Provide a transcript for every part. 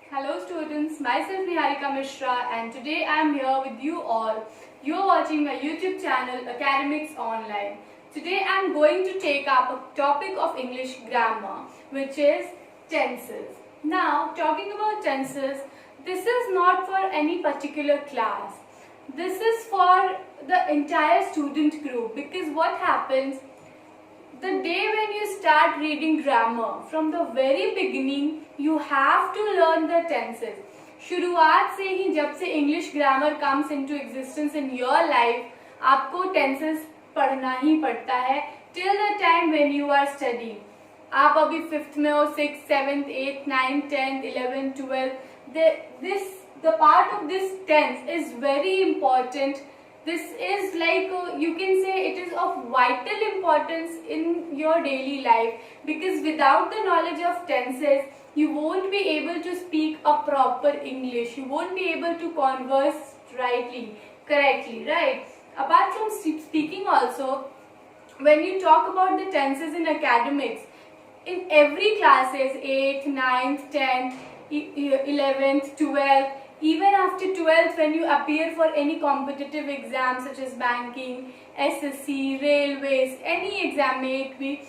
Hello students, myself Niharika Mishra and today I am here with you all. You are watching my YouTube channel Academics Online. Today I am going to take up a topic of English grammar which is tenses. Now talking about tenses, this is not for any particular class. This is for the entire student group because what happens the day when you start reading grammar, from the very beginning you have to learn the tenses. शुरुआत से ही जब से English grammar comes into existence in your life आपको tenses पढ़ना ही पड़ता है till the time when you are study. आप अभी 5th में हो, 6th, 7th, 8th, 9th, 10th, 11th, 12th. The part of this tense is very important. This is like you can say it is of vital importance in your daily life because without the knowledge of tenses you won't be able to speak a proper English. You won't be able to converse correctly, right? Apart from speaking also, when you talk about the tenses in academics, in every classes 8th, 9th, 10th, 11th, 12th, even after 12th when you appear for any competitive exam such as banking, SSC, railways, any exam may it be,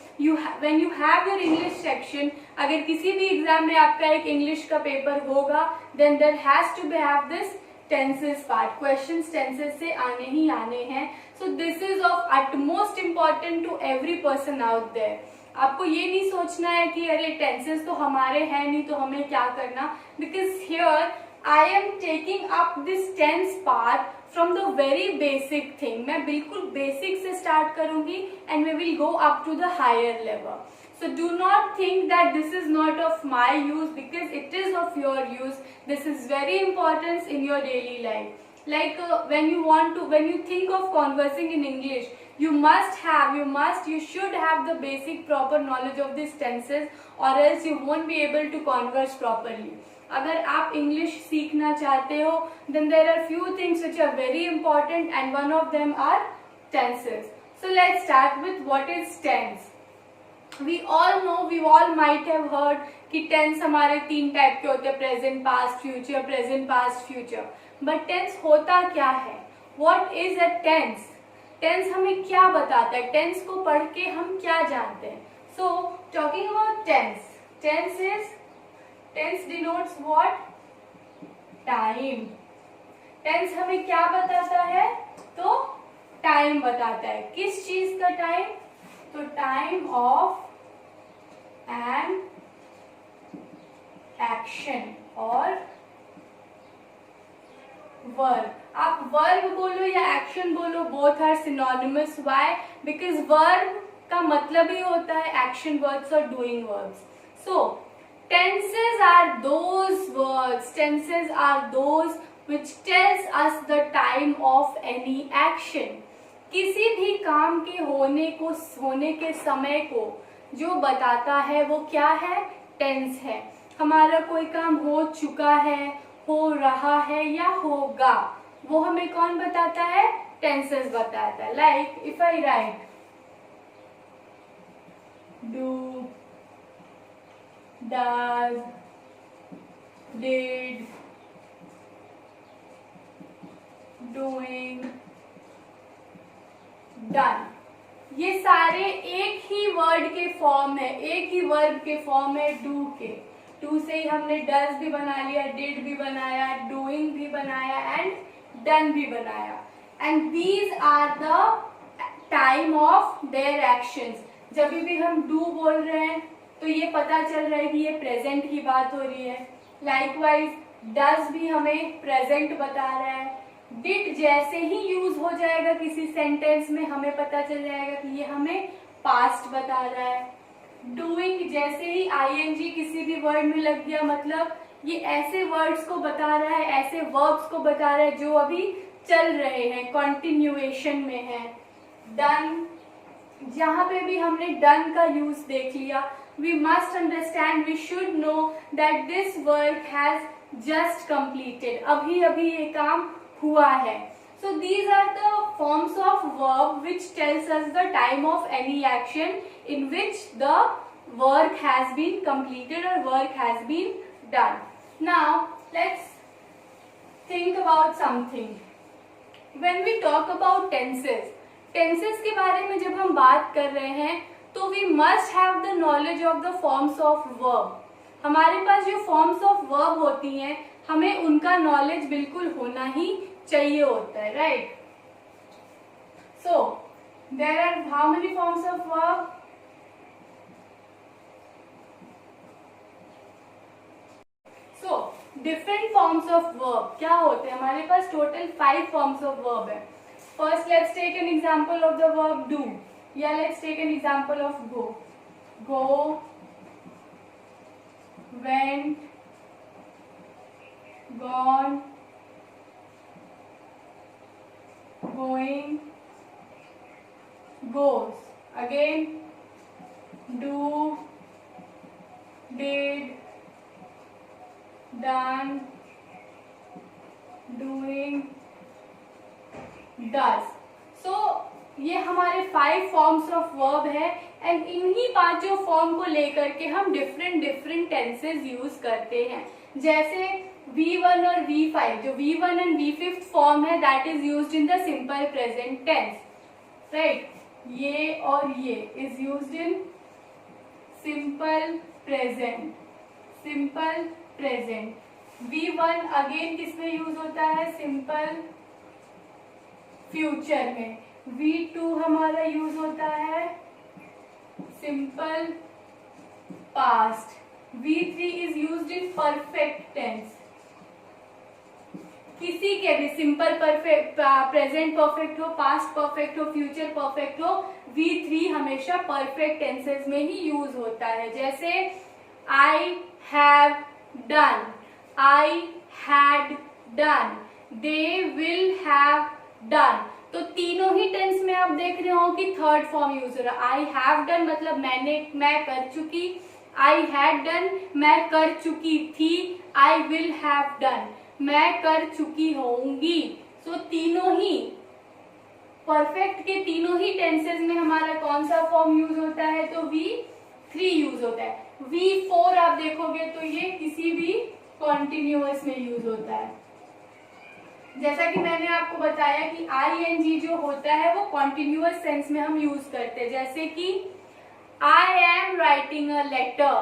when you have your English section, अगर किसी भी exam में आपका एक English का paper होगा then there has to have this tenses part. Questions tenses से आने ही आने हैं. So this is of utmost important to every person out there. आपको ये नहीं सोचना है कि अरे टेंसेस तो हमारे हैं नहीं तो हमें क्या करना, because here I am taking up this tense part from the very basic thing. मैं बिल्कुल basic से start करूँगी and we will go up to the higher level. So do not think that this is not of my use because it is of your use. This is very important in your daily life. Like when you think of conversing in English, you should have the basic proper knowledge of these tenses or else you won't be able to converse properly. अगर आप English सीखना चाहते हो then there are few things which are very important and one of them are tenses. So let's start with what is tense. We all might have heard कि tense हमारे 3 type के होते हैं, present, past, future, present, past, future. But tense होता क्या है? What is a tense? Tense हमें क्या बताता है? Tense को पढ़ के हम क्या जानते हैं? So talking about tense denotes what? Time. Tense हमें क्या बताता है? तो टाइम बताता है. किस चीज का टाइम? तो टाइम ऑफ एन एक्शन और वर्ब. आप वर्ब बोलो या एक्शन बोलो, both are synonymous. Why? Because verb का मतलब ही होता है एक्शन वर्ब्स और doing verbs. So tenses are those words, tenses are those which tells us the time of any action. किसी भी काम के होने के समय को जो बताता है वो क्या है? टेंस है. हमारा कोई काम हो चुका है, हो रहा है या होगा, वो हमें कौन बताता है? टेंसेस बताता है. Like if I right do, does, did, doing, done. ये सारे एक ही वर्ड के फॉर्म है, एक ही वर्ब के फॉर्म है डू के. डू से ही हमने डज भी बना लिया, डिड भी बनाया, डूइंग भी बनाया एंड डन भी बनाया. And these are the time of their actions. जब भी हम डू बोल रहे हैं तो ये पता चल रहा है कि ये प्रेजेंट की बात हो रही है. लाइकवाइज डज भी हमें प्रेजेंट बता रहा है. डिड जैसे ही यूज हो जाएगा किसी सेंटेंस में हमें पता चल जाएगा कि ये हमें पास्ट बता रहा है. डूइंग जैसे ही आईएनजी किसी भी वर्ड में लग गया मतलब ये ऐसे वर्ड्स को बता रहा है, ऐसे वर्ब्स को बता रहा है जो अभी चल रहे हैं, कंटिन्यूएशन में है. डन, जहां पे भी हमने डन का यूज देख लिया, we must understand, we should know that this work has just completed. अभी ये काम हुआ है. So these are the forms of verb which tells us the time of any action in which the work has been completed or work has been done. Now let's think about something. When we talk about tenses, tenses के बारे में जब हम बात कर रहे हैं तो we must have the knowledge of the forms of verb. हमारे पास जो फॉर्म्स ऑफ वर्ब होती हैं हमें उनका नॉलेज बिल्कुल होना ही चाहिए होता है, right? So there are how many forms of verb? So different forms of verb क्या होते हैं? हमारे पास टोटल 5 फॉर्म्स ऑफ वर्ब है. First, let's take an example of the verb do. Yeah, let's take an example of go. Go, went, gone, going, goes. Again, do, did, done, doing, does. So ये हमारे 5 forms of verb है and इन्हीं 5 form को लेकर के हम different tenses use करते हैं. जैसे V1 और V5, जो V1 एंड V5 फॉर्म है that is used in the simple present tense, right? ये और ये is used in simple present. Simple present. V1 again किसमें यूज होता है? सिंपल फ्यूचर में. V2 हमारा यूज होता है simple past. V3 is used in perfect tense. किसी के भी सिंपल परफेक्ट, प्रेजेंट परफेक्ट हो, पास्ट परफेक्ट हो, फ्यूचर परफेक्ट हो, V3 हमेशा परफेक्ट टेंसेस में ही यूज होता है. जैसे I have done, I had done, they will have done. तो तीनों ही टेंस में आप देख रहे हो कि थर्ड फॉर्म यूज हो रहा है. आई हैव डन मतलब मैं कर चुकी. आई हैड डन मैं कर चुकी थी. आई विल हैव डन मैं कर चुकी होंगी. सो तीनों ही परफेक्ट के तीनों ही टेंसेस में हमारा कौन सा फॉर्म यूज होता है? तो V3 यूज होता है. V4 आप देखोगे तो ये किसी भी कॉन्टिन्यूअस में यूज होता है. जैसा कि मैंने आपको बताया कि ing जो होता है वो कॉन्टिन्यूअस सेंस में हम यूज करते हैं. जैसे कि I am writing a letter,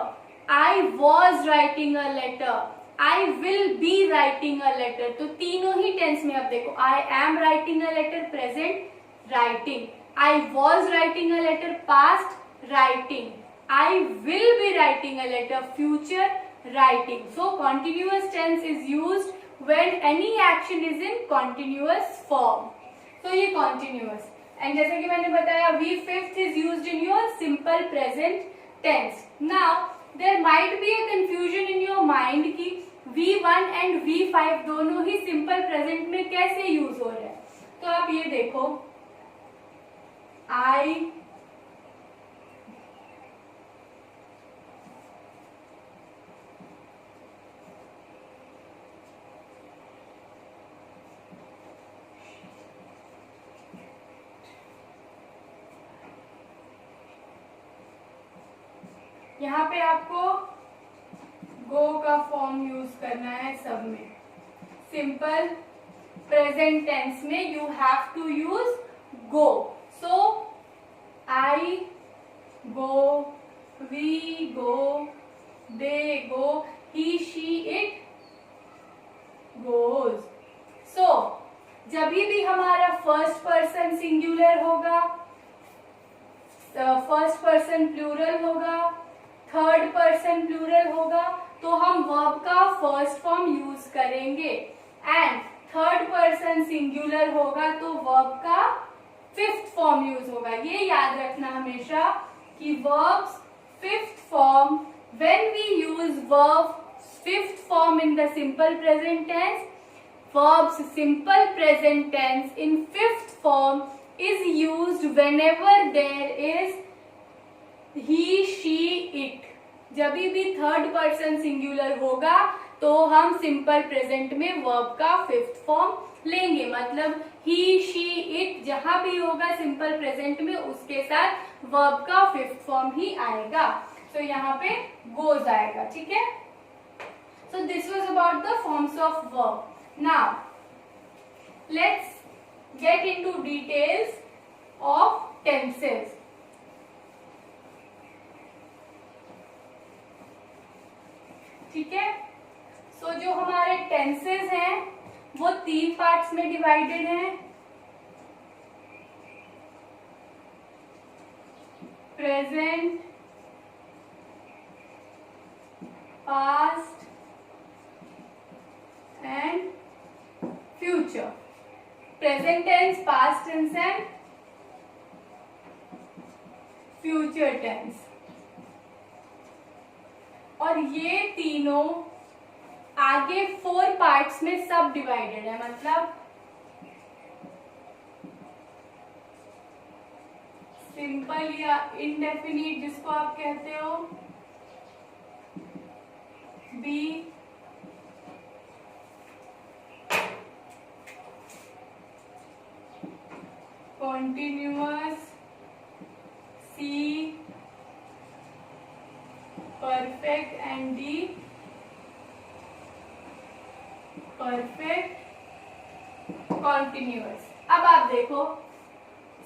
I was writing a letter, I will be writing a letter. तो तीनों ही टेंस में आप देखो, I am writing a letter present writing, I was writing a letter past writing, I will be writing a letter future writing. So continuous tense is used when any action is in continuous form. So ये continuous. And जैसे कि मैंने बताया V5 is used in your simple present tense. Now there might be a confusion in your mind कि V1 and V5 दोनों ही simple present में कैसे use हो रहे हैं. तो आप ये देखो, I यहाँ पे आपको गो का फॉर्म यूज करना है सब में. सिंपल प्रेजेंट टेंस में you have to use go. So I go, we go, they go, he she it goes. So जब भी हमारा फर्स्ट पर्सन सिंगुलर होगा, फर्स्ट पर्सन प्लूरल होगा, थर्ड पर्सन प्लूरल होगा तो हम वर्ब का फर्स्ट फॉर्म यूज करेंगे. एंड थर्ड पर्सन सिंगुलर होगा तो वर्ब का फिफ्थ फॉर्म यूज होगा. ये याद रखना हमेशा कि verbs fifth form, when we use verb fifth form in the simple present tense, verbs simple present tense in fifth form is used whenever there is he, she, it. जब भी third person singular होगा तो हम simple present में verb का fifth form लेंगे. मतलब ही, she, it जहां भी होगा सिंपल प्रेजेंट में उसके साथ वर्ब का फिफ्थ फॉर्म ही आएगा. तो यहाँ पे गोज आएगा. ठीक है. So this was about the forms of verb. Now let's get into details of tenses. ठीक है, सो जो हमारे टेंसेस हैं वो 3 पार्ट्स में डिवाइडेड हैं. Present, past and future. Present tense, past tense and future tense. और ये तीनों आगे 4 पार्ट्स में सब डिवाइडेड है. मतलब सिंपल या इनडेफिनिट जिसको आप कहते हो, B, continuous, C, perfect and D, perfect continuous. अब आप देखो,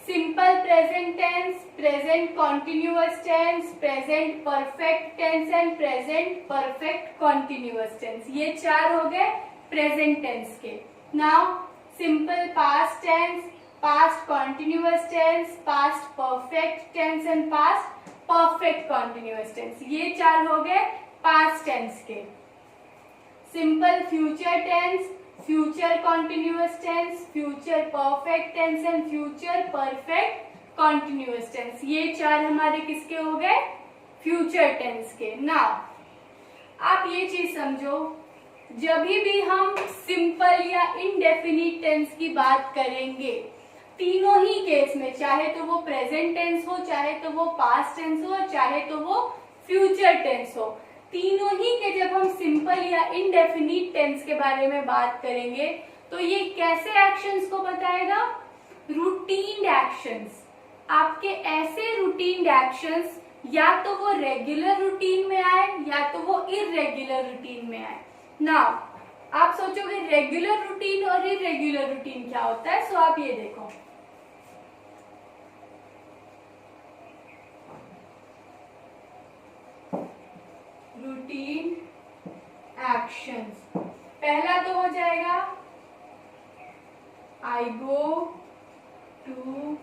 simple present tense, present continuous tense, present perfect tense and present perfect continuous tense. ये 4 हो गए प्रेजेंट टेंस के. Now simple past tense, past continuous tense, past perfect tense and past perfect continuous tense. ये 4 हो गए past tense के. Simple future tense, future continuous tense, future perfect tense and future perfect continuous tense. ये 4 हमारे किसके हो गए? Future tense के. नाउ आप ये चीज समझो, जब भी हम सिंपल या इनडेफिनिट टेंस की बात करेंगे, तीनों ही केस में, चाहे तो वो प्रेजेंट टेंस हो, चाहे तो वो पास्ट टेंस हो, चाहे तो वो फ्यूचर टेंस हो, तीनों ही के जब हम सिंपल या इनडेफिनिट टेंस के बारे में बात करेंगे तो ये कैसे एक्शंस को बताएगा? Routine actions. आपके ऐसे रूटीन एक्शंस या तो वो रेगुलर रूटीन में आए या तो वो इररेगुलर रूटीन में आए. नाउ आप सोचोगे रेगुलर रूटीन और इररेगुलर रूटीन क्या होता है. सो आप ये देखो, रूटीन एक्शंस. पहला तो हो जाएगा I go to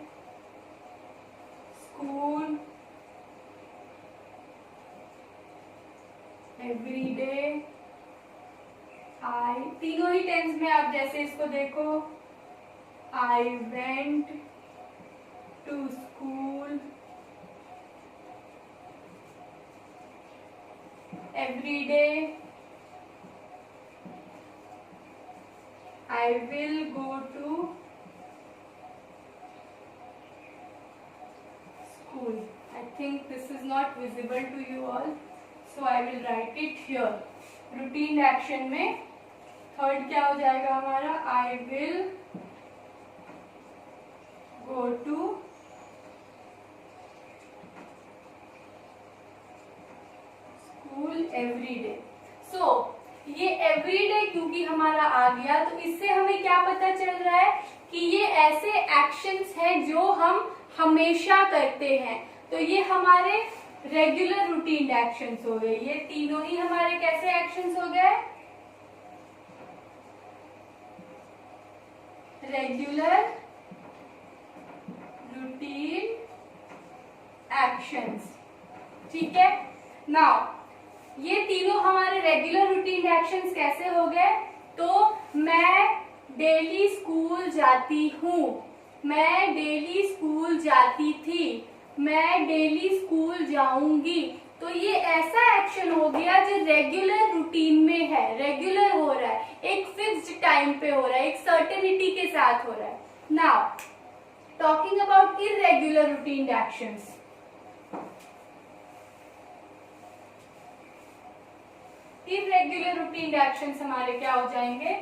school every day. I, तीनों ही टेंस में आप जैसे इसको देखो, I went to school every day, I will go to school. I think this is not visible to you all, so I will write it here. Routine action में third क्या हो जाएगा हमारा? I will go to every day. So ये every day क्योंकि हमारा आ गया, तो इससे हमें क्या पता चल रहा है कि ये ऐसे एक्शंस हैं जो हम हमेशा करते हैं. तो ये हमारे रेगुलर रूटीन एक्शंस हो गए. ये तीनों ही हमारे कैसे एक्शंस हो गए? Regular routine actions. ठीक है. नाउ ये तीनों हमारे रेगुलर रूटीन एक्शंस कैसे हो गए? तो मैं डेली स्कूल जाती हूँ, मैं डेली स्कूल जाती थी, मैं डेली स्कूल जाऊंगी. तो ये ऐसा एक्शन हो गया जो रेगुलर रूटीन में है, रेगुलर हो रहा है, एक फिक्स्ड टाइम पे हो रहा है, एक सर्टेनिटी के साथ हो रहा है. Now talking about irregular routine actions. Irregular routine actions हमारे क्या हो जाएंगे?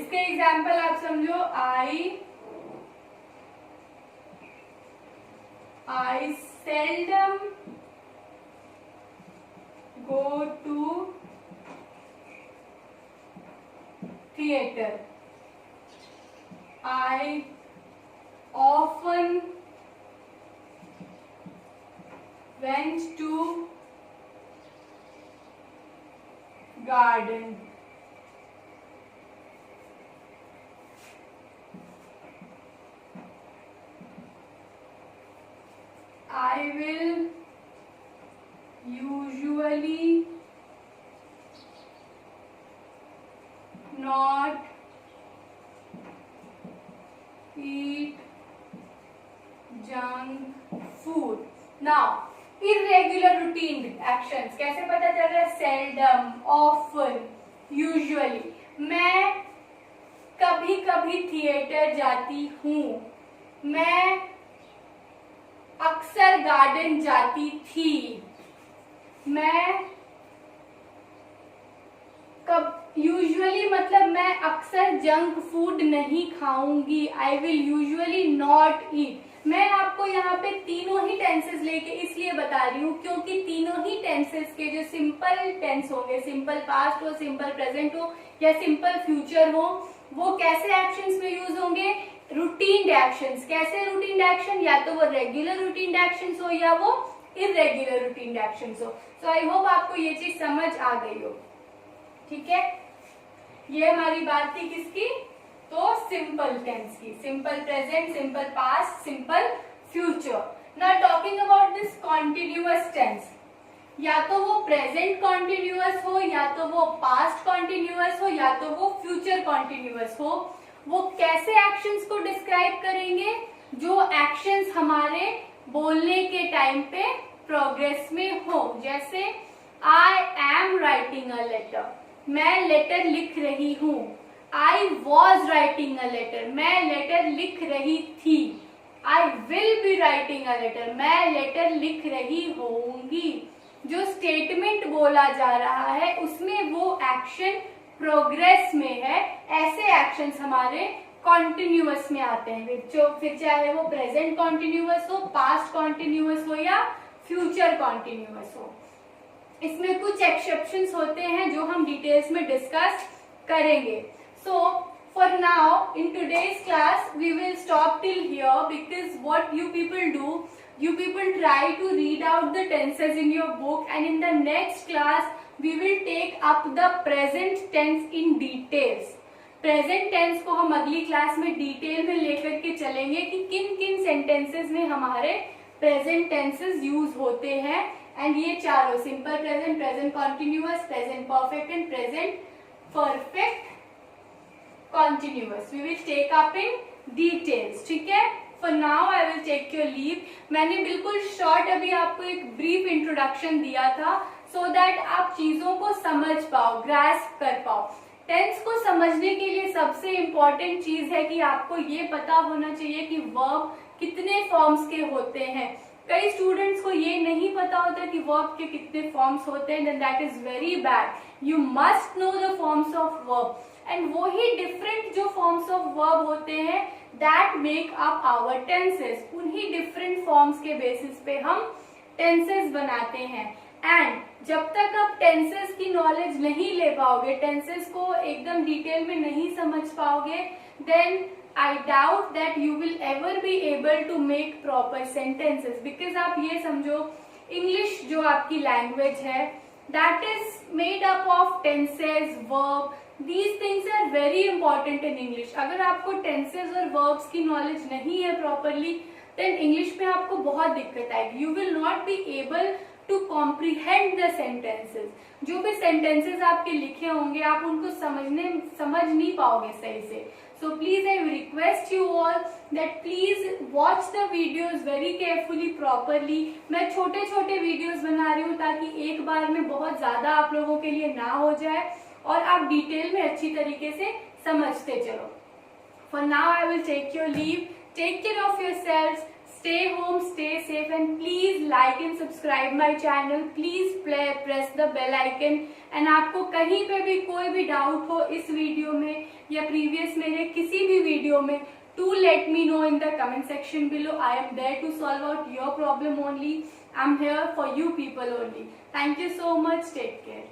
इसके एग्जाम्पल आप समझो, I seldom go to theater. I often went to garden. I will usually not eat junk food. Now, irregular routine actions कैसे पता चल रहा है? seldom, often, usually. मैं कभी कभी थिएटर जाती हूँ, मैं अक्सर गार्डन जाती थी, मैं यूजुअली मतलब मैं अक्सर जंक फूड नहीं खाऊंगी. I will usually not eat. मैं आपको यहाँ पे तीनों ही टेंसेस लेके इसलिए बता रही हूँ क्योंकि तीनों ही टेंसेस के जो सिंपल टेंस होंगे, सिंपल पास्ट हो, सिंपल प्रेजेंट हो या सिंपल फ्यूचर हो, वो कैसे एक्शंस में यूज होंगे? Routine actions. कैसे रूटीन एक्शन? या तो वो रेगुलर रूटीन एक्शंस हो या वो इरेगुलर रूटीन एक्शंस हो. सो आई होप आपको ये चीज समझ आ गई हो. ठीक है, ये हमारी बात थी किसकी? तो सिंपल टेंस की. Simple present, simple past, simple future. Now talking about this continuous tense. या तो वो प्रेजेंट कॉन्टिन्यूअस हो, या तो वो पास्ट कॉन्टिन्यूअस हो, या तो वो फ्यूचर कॉन्टिन्यूअस हो. वो कैसे एक्शंस को डिस्क्राइब करेंगे? जो एक्शंस हमारे बोलने के टाइम पे प्रोग्रेस में हो. जैसे I am writing a letter, मैं लेटर लिख रही हूँ. I was writing a letter, मैं लेटर लिख रही थी. I will be writing a letter, मैं लेटर लिख रही होंगी. जो स्टेटमेंट बोला जा रहा है उसमें वो एक्शन प्रोग्रेस में है. ऐसे एक्शंस हमारे कॉन्टिन्यूअस में आते हैं. फिर चाहे वो प्रेजेंट कॉन्टिन्यूअस हो, पास्ट कॉन्टिन्यूअस हो या फ्यूचर कॉन्टिन्यूअस हो. इसमें कुछ एक्सेप्शंस होते हैं जो हम डिटेल्स में डिस्कस करेंगे. सो for now in today's class we will stop till here because what you people do, you people try to read out the tenses in your book and in the next class we will take up the present tense in details. Present tense को हम अगली class में detail में लेकर के चलेंगे कि किन किन सेंटेंसेस में हमारे प्रेजेंट टेंसेस यूज होते हैं. एंड ये चारों simple present, present continuous, present perfect and present perfect continuous we will take up in details. ठीक है, for now I will take your leave. मैंने बिल्कुल शॉर्ट अभी आपको एक ब्रीफ इंट्रोडक्शन दिया था सो दैट आप चीजों को समझ पाओ, ग्रास्प कर पाओ. टेंस को समझने के लिए सबसे इम्पोर्टेंट चीज है कि आपको ये पता होना चाहिए कि वर्ब कितने फॉर्म्स के होते हैं. कई स्टूडेंट्स को ये नहीं पता होता कि वर्ब के कितने फॉर्म्स होते हैं. Then that is very bad. You must know the forms of verb and वो ही डिफरेंट जो फॉर्म्स ऑफ वर्ब होते हैं that make up our tenses. उन्हीं डिफरेंट फॉर्म्स के बेसिस पे हम टेंसेस बनाते हैं. एंड जब तक आप टेंसेस की नॉलेज नहीं ले पाओगे, टेंसेस को एकदम डिटेल में नहीं समझ पाओगे, then I doubt that you will ever be able to make proper sentences. Because आप ये समझो, इंग्लिश जो आपकी लैंग्वेज है that is made up of tenses, verb. These things are very important in English. अगर आपको tenses और verbs की knowledge नहीं है properly, then English में आपको बहुत दिक्कत आएगी. You will not be able to comprehend the sentences. जो भी sentences आपके लिखे होंगे आप उनको समझ नहीं पाओगे सही से. So please I request you all that please watch the videos very carefully, properly. मैं छोटे छोटे videos बना रही हूँ ताकि एक बार में बहुत ज्यादा आप लोगों के लिए ना हो जाए और आप डिटेल में अच्छी तरीके से समझते चलो. For now I will take your leave. Take care of yourselves. Stay home, stay safe, and please like and subscribe my channel. Please press the bell icon. And आपको कहीं पे भी कोई भी डाउट हो इस वीडियो में या प्रीवियस मेरे किसी भी वीडियो में, do let me know in the comment section below. I am there to solve out your problem only. I'm here for you people only. Thank you so much. Take care.